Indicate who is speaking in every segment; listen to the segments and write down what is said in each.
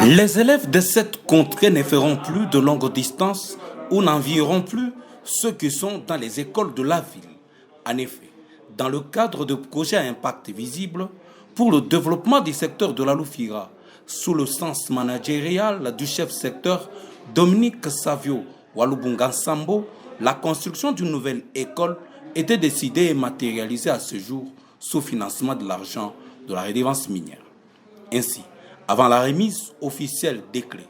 Speaker 1: Les élèves de cette contrée ne feront plus de longue distance ou n'envieront plus ceux qui sont dans les écoles de la ville. En effet, dans le cadre de projets à impact visible pour le développement du secteur de la Loufira, sous le sens managérial du chef secteur Dominique Savio Walubunga Sambo, la construction d'une nouvelle école était décidée et matérialisée à ce jour sous financement de l'argent de la redevance minière. Ainsi, avant la remise officielle des clés,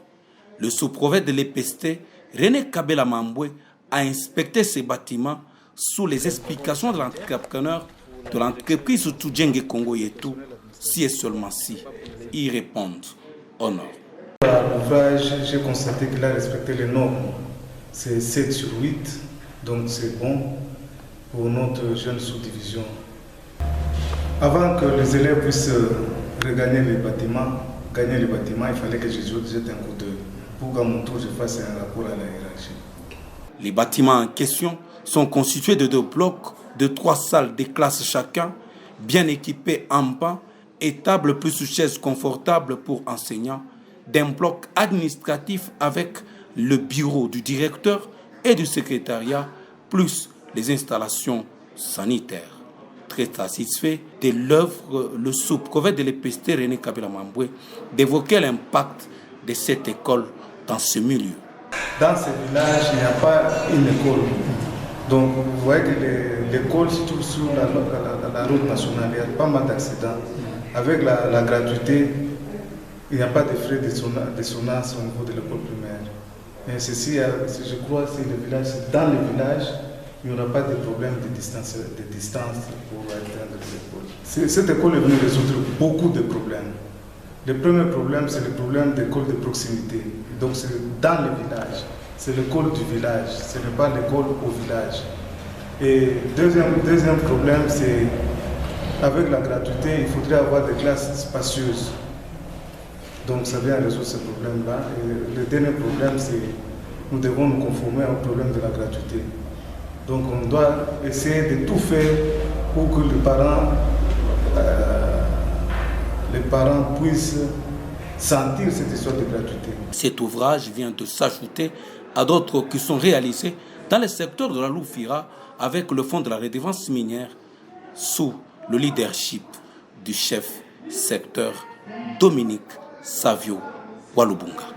Speaker 1: le sous-préfet de l'EPST, René Kabela Mamboué, a inspecté ces bâtiments sous les explications de l'entrepreneur de l'entreprise Toudjenge Congo Yetou, si et seulement si ils répondent aux normes.
Speaker 2: L'ouvrage, j'ai constaté qu'il a respecté les normes. C'est 7 sur 8, donc c'est bon pour notre jeune sous-division. Avant que les élèves puissent regagner les bâtiments, il fallait que je jette un coup d'œil pour qu'à mon tour je fasse un rapport à la hiérarchie.
Speaker 1: Les bâtiments en question sont constitués de 2 blocs, de 3 salles de classe chacun, bien équipés en bancs et tables plus chaises confortables pour enseignants, d'un bloc administratif avec le bureau du directeur et du secrétariat, plus les installations sanitaires. Très satisfait de l'œuvre, le sous-préfet de l'EPST René Kabela Mamboué d'évoquer l'impact de cette école dans ce milieu.
Speaker 2: Dans ce village, il n'y a pas une école. Donc vous voyez que l'école se trouve sur la route nationale. Il y a pas mal d'accidents. Avec la gratuité, il n'y a pas de frais de dissonance au niveau de l'école primaire. Mais ceci, je crois, c'est le village. Dans le village, il n'y aura pas de problème de distance pour atteindre l'école. Cette école est venue résoudre beaucoup de problèmes. Le premier problème, c'est le problème d'école de proximité. Donc c'est dans le village. C'est l'école du village. Ce n'est pas l'école au village. Et deuxième problème, c'est avec la gratuité, il faudrait avoir des classes spacieuses. Donc ça vient résoudre ce problème-là. Et le dernier problème, c'est que nous devons nous conformer au problème de la gratuité. Donc on doit essayer de tout faire pour que les parents puissent sentir cette histoire de gratuité.
Speaker 1: Cet ouvrage vient de s'ajouter à d'autres qui sont réalisés dans le secteur de la Loufira avec le fonds de la redevance minière sous le leadership du chef secteur Dominique Savio Walubunga.